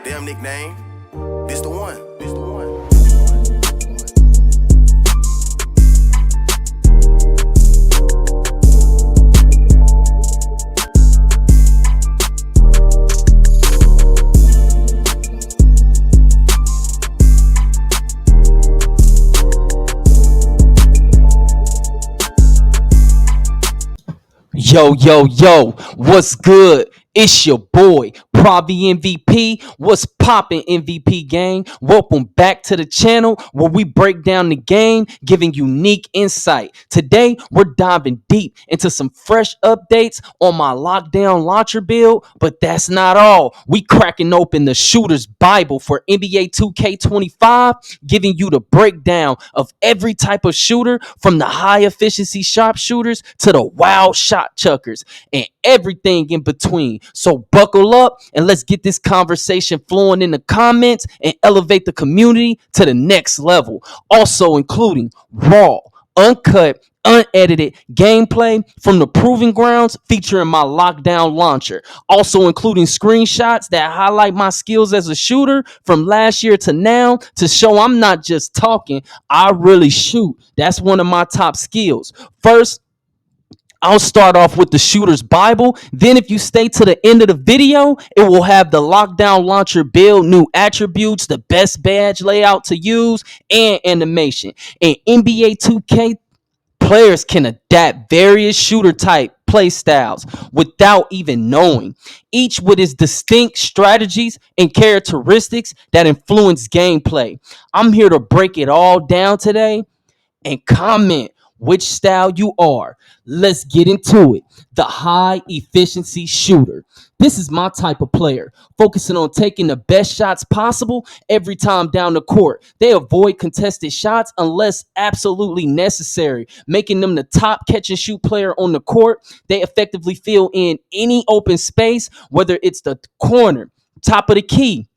Damn nickname. This the one. This the one. Yo, what's good? It's your boy, Probably MVP. What's poppin', MVP gang? Welcome back to the channel where we break down the game, giving unique insight. Today, we're diving deep into some fresh updates on my lockdown launcher build, but that's not all. We cracking open the shooter's Bible for NBA 2K25, giving you the breakdown of every type of shooter from the high efficiency sharpshooters to the wild shot chuckers and everything in between. So buckle up and let's get this conversation flowing in the comments and elevate the community to the next level. Also including raw, uncut, unedited gameplay from the proving grounds featuring my lockdown launcher. Also including screenshots that highlight my skills as a shooter from last year to now to show I'm not just talking, I really shoot. That's one of my top skills. First, I'll start off with the shooter's Bible. Then if you stay to the end of the video, it will have the lockdown launcher build, new attributes, the best badge layout to use, and animation. In NBA 2K, players can adapt various shooter type play styles without even knowing, each with its distinct strategies and characteristics that influence gameplay. I'm here to break it all down today and comment which style you are. Let's get into it. The high efficiency shooter. This is my type of player, focusing on taking the best shots possible every time down the court. They avoid contested shots unless absolutely necessary, making them the top catch and shoot player on the court. They effectively fill in any open space, whether it's the corner, top of the key,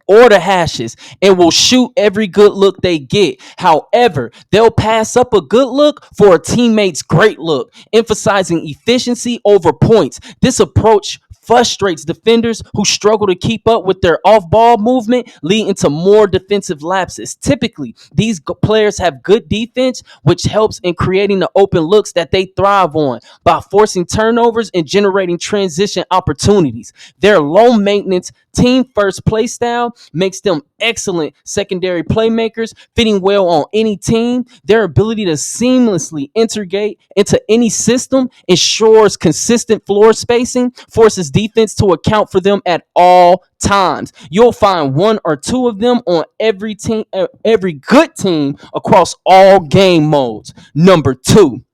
or the hashes, and will shoot every good look they get. However, they'll pass up a good look for a teammate's great look, emphasizing efficiency over points. This approach frustrates defenders who struggle to keep up with their off-ball movement, leading to more defensive lapses. Typically, these players have good defense, which helps in creating the open looks that they thrive on by forcing turnovers and generating transition opportunities. Their low-maintenance, team-first play style makes them excellent secondary playmakers, fitting well on any team. Their ability to seamlessly integrate into any system ensures consistent floor spacing, forces defense to account for them at all times. You'll find one or two of them on every team, every good team across all game modes. Number two,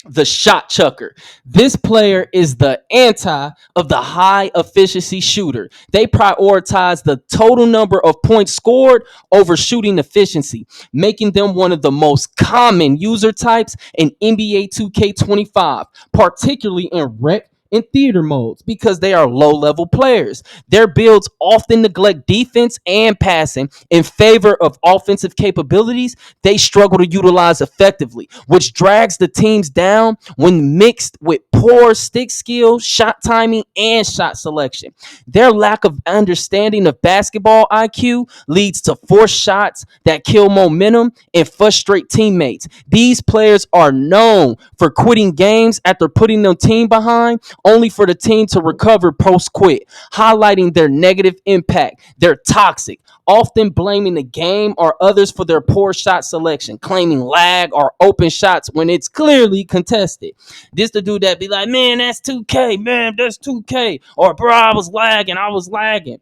the shot chucker. This player is the anti of the high efficiency shooter. They prioritize the total number of points scored over shooting efficiency, making them one of the most common user types in NBA 2K25, particularly in rec in theater modes because they are low level players. Their builds often neglect defense and passing in favor of offensive capabilities they struggle to utilize effectively, which drags the teams down when mixed with poor stick skill, shot timing, and shot selection. Their lack of understanding of basketball IQ leads to forced shots that kill momentum and frustrate teammates. These players are known for quitting games after putting their team behind only for the team to recover post-quit, highlighting their negative impact. They're toxic, often blaming the game or others for their poor shot selection, claiming lag or open shots when it's clearly contested. This the dude that be like, man, that's 2K, man, that's 2K, or bro, I was lagging.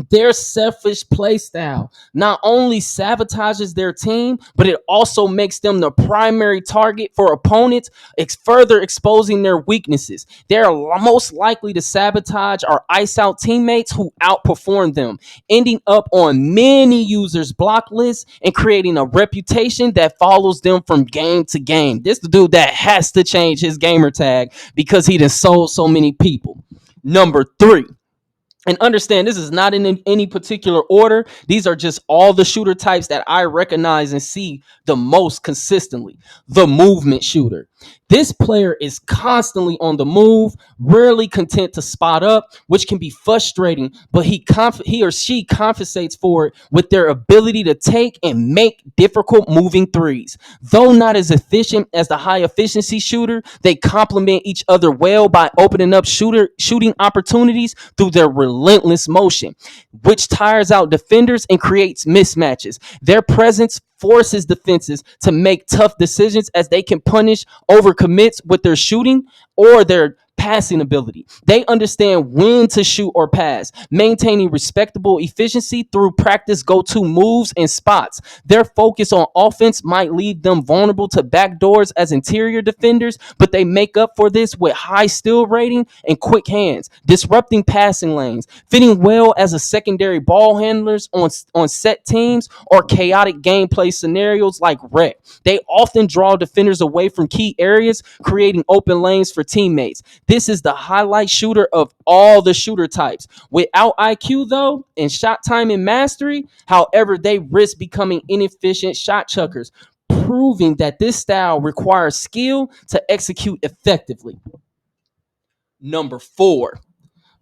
Their selfish play style not only sabotages their team, but it also makes them the primary target for opponents, further exposing their weaknesses. They're most likely to sabotage or ice out teammates who outperform them, ending up on many users' block lists and creating a reputation that follows them from game to game. This the dude that has to change his gamer tag because he done sold so many people. Number three, and understand this is not in any particular order. These are just all the shooter types that I recognize and see the most consistently. The movement shooter. This player is constantly on the move, rarely content to spot up, which can be frustrating, but he or she compensates for it with their ability to take and make difficult moving threes. Though not as efficient as the high efficiency shooter, they complement each other well by opening up shooting opportunities through their relentless motion, which tires out defenders and creates mismatches. Their presence forces defenses to make tough decisions as they can punish overcommits with their shooting or their passing ability. They understand when to shoot or pass, maintaining respectable efficiency through practice go-to moves and spots. Their focus on offense might leave them vulnerable to backdoors as interior defenders, but they make up for this with high steal rating and quick hands, disrupting passing lanes, fitting well as a secondary ball handlers on set teams or chaotic gameplay scenarios like rec. They often draw defenders away from key areas, creating open lanes for teammates. This is the highlight shooter of all the shooter types. Without IQ, though, and shot time and mastery, however, they risk becoming inefficient shot chuckers, proving that this style requires skill to execute effectively. Number 4,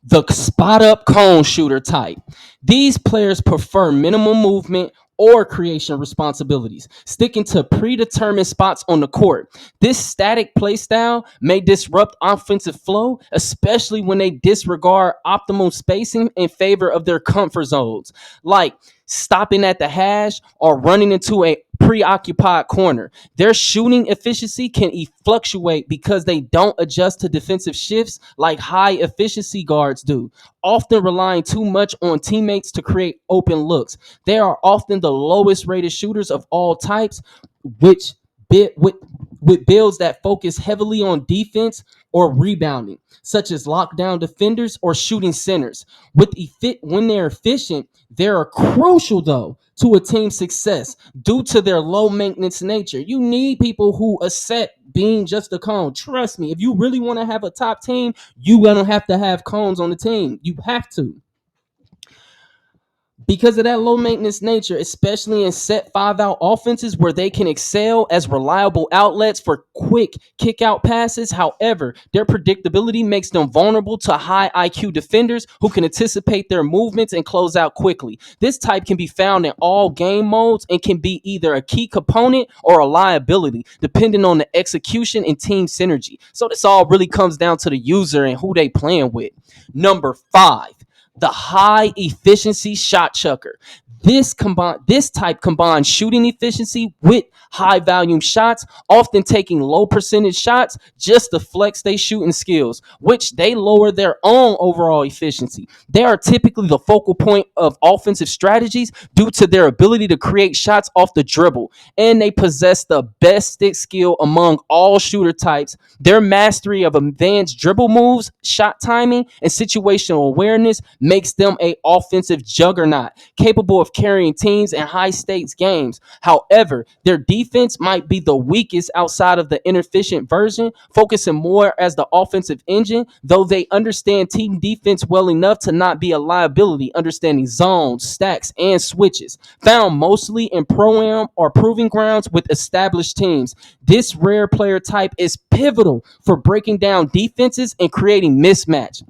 the spot up cone shooter type. These players prefer minimal movement or creation responsibilities, sticking to predetermined spots on the court. This static play style may disrupt offensive flow, especially when they disregard optimal spacing in favor of their comfort zones, like stopping at the hash or running into a preoccupied corner. Their shooting efficiency can fluctuate because they don't adjust to defensive shifts like high efficiency guards do, often relying too much on teammates to create open looks. They are often the lowest rated shooters of all types, which with builds that focus heavily on defense or rebounding, such as lockdown defenders or shooting centers. When they're efficient, they are crucial though to a team's success due to their low maintenance nature. You need people who accept being just a cone. Trust me, if you really want to have a top team, you're gonna have to have cones on the team. You have to, because of that low maintenance nature, especially in set 5 out offenses where they can excel as reliable outlets for quick kick out passes. However, their predictability makes them vulnerable to high IQ defenders who can anticipate their movements and close out quickly. This type can be found in all game modes and can be either a key component or a liability, depending on the execution and team synergy. So this all really comes down to the user and who they playing with. Number 5, the high efficiency shot chucker. This type combines shooting efficiency with high volume shots, often taking low percentage shots just to flex their shooting skills, which they lower their own overall efficiency. They are typically the focal point of offensive strategies due to their ability to create shots off the dribble, and they possess the best stick skill among all shooter types. Their mastery of advanced dribble moves, shot timing, and situational awareness makes them an offensive juggernaut, capable of carrying teams in high stakes games. However, their defense might be the weakest outside of the inefficient version, focusing more as the offensive engine, though they understand team defense well enough to not be a liability, understanding zones, stacks, and switches. Found mostly in pro-am or proving grounds with established teams, this rare player type is pivotal for breaking down defenses and creating mismatch.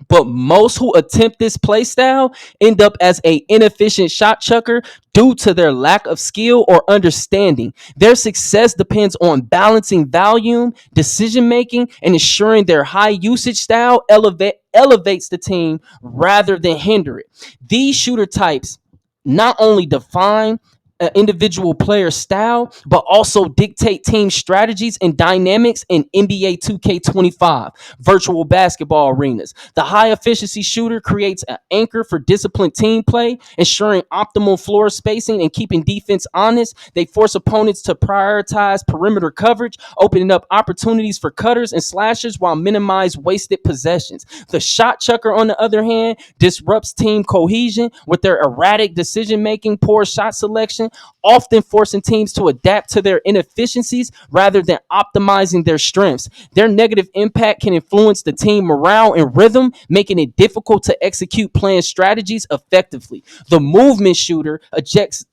But most who attempt this play style end up as a inefficient shot chucker due to their lack of skill or understanding. Their success depends on balancing volume, decision making, and ensuring their high usage style elevates the team rather than hinder it. These shooter types not only define an individual player style, but also dictate team strategies and dynamics in NBA 2K25 virtual basketball arenas. The high efficiency shooter creates an anchor for disciplined team play, ensuring optimal floor spacing and keeping defense honest. They force opponents to prioritize perimeter coverage, opening up opportunities for cutters and slashers while minimize wasted possessions. The shot chucker, on the other hand, disrupts team cohesion with their erratic decision making, poor shot selection, often forcing teams to adapt to their inefficiencies rather than optimizing their strengths. Their negative impact can influence the team morale and rhythm, making it difficult to execute planned strategies effectively. The movement shooter ejects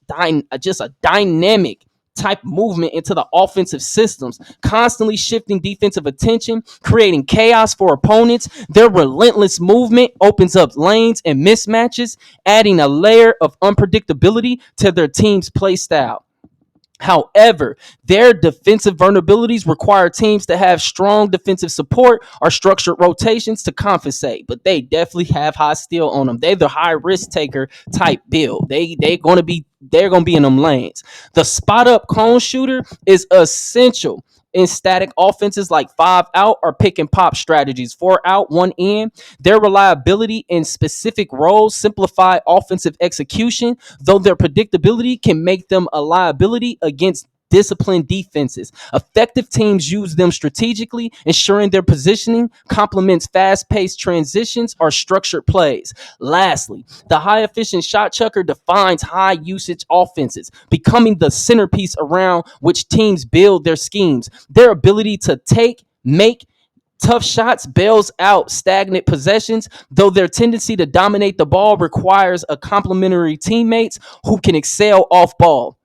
just a dynamic type movement into the offensive systems, constantly shifting defensive attention, creating chaos for opponents. Their relentless movement opens up lanes and mismatches, adding a layer of unpredictability to their team's play style. However, their defensive vulnerabilities require teams to have strong defensive support or structured rotations to compensate. But they definitely have high steel on them. They're the high risk taker type build. They're gonna be in them lanes. The spot up cone shooter is essential in static offenses like 5 out or pick and pop strategies, 4 out, 1 in. Their reliability in specific roles simplify offensive execution, though their predictability can make them a liability against disciplined defenses. Effective teams use them strategically, ensuring their positioning complements fast paced transitions or structured plays. Lastly, the high efficient shot chucker defines high usage offenses, becoming the centerpiece around which teams build their schemes. Their ability to make tough shots bails out stagnant possessions, though their tendency to dominate the ball requires a complementary teammates who can excel off ball.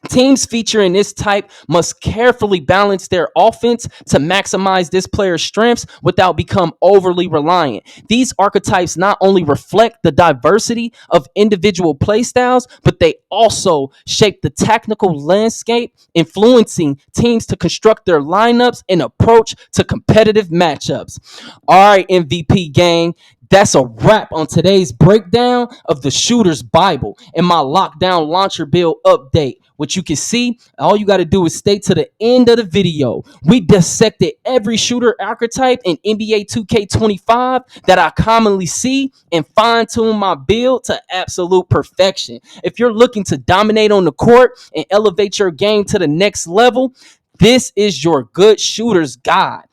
Teams featuring this type must carefully balance their offense to maximize this player's strengths without become overly reliant. These archetypes not only reflect the diversity of individual playstyles, but they also shape the technical landscape, influencing teams to construct their lineups and approach to competitive matchups. All right, MVP gang, that's a wrap on today's breakdown of the Shooter's Bible and my lockdown launcher build update. What you can see, all you got to do is stay to the end of the video. We dissected every shooter archetype in NBA 2K25 that I commonly see and fine tune my build to absolute perfection. If you're looking to dominate on the court and elevate your game to the next level, this is your good shooter's guide.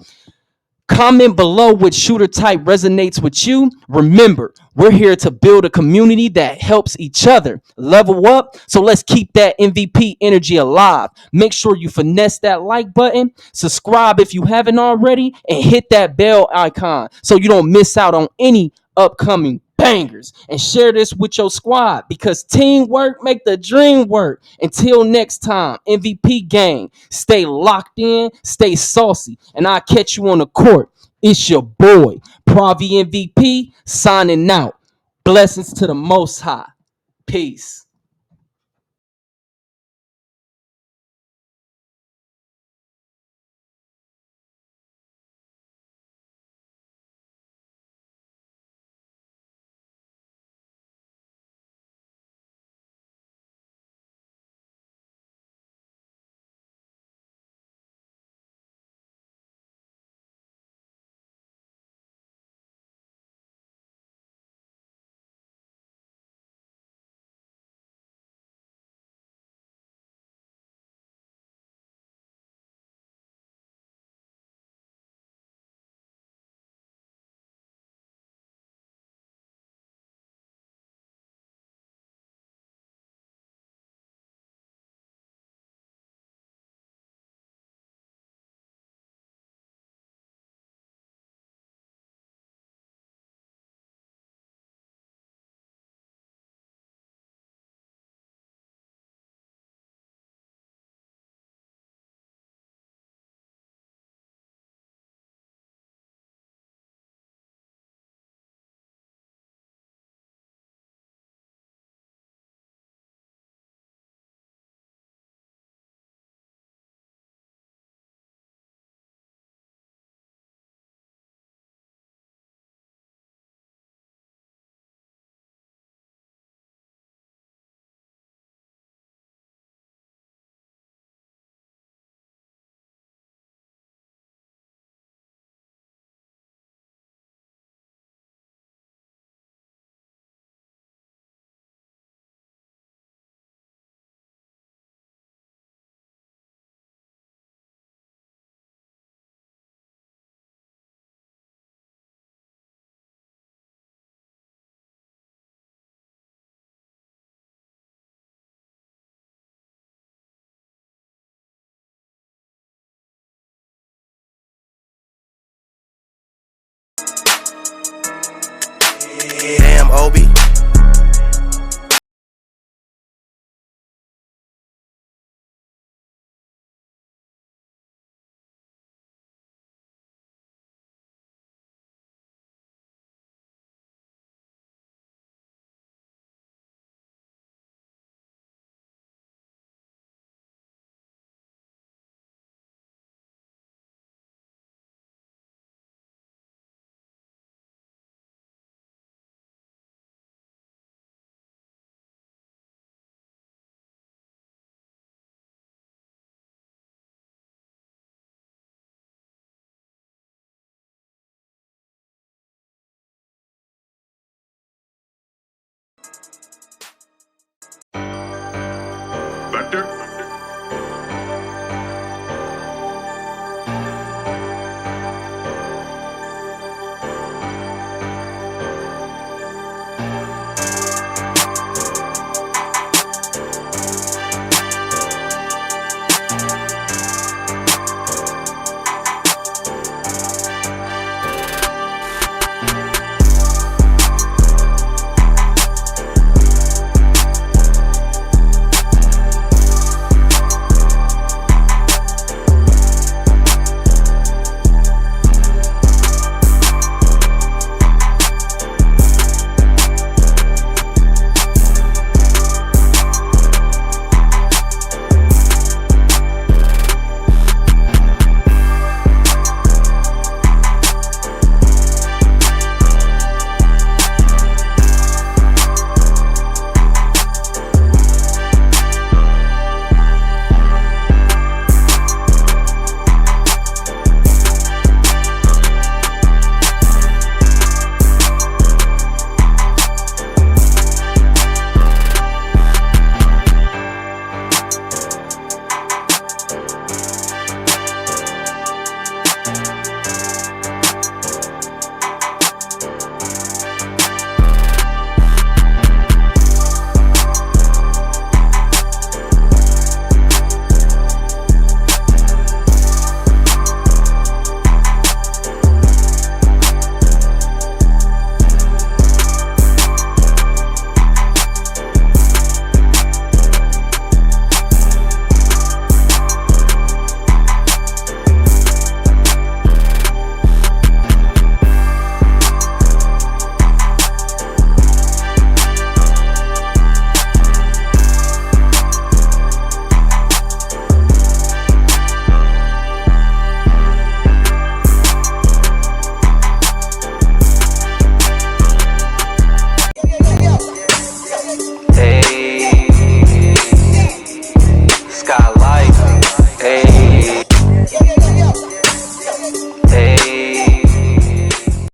Comment below which shooter type resonates with you. Remember, we're here to build a community that helps each other level up. So let's keep that MVP energy alive. Make sure you finesse that like button, subscribe if you haven't already, and hit that bell icon so you don't miss out on any upcoming bangers. And share this with your squad because teamwork make the dream work. Until next time, MVP gang, stay locked in, stay saucy, and I'll catch you on the court. It's your boy, Pravi MVP, signing out. Blessings to the Most High. Peace. Damn, Obi.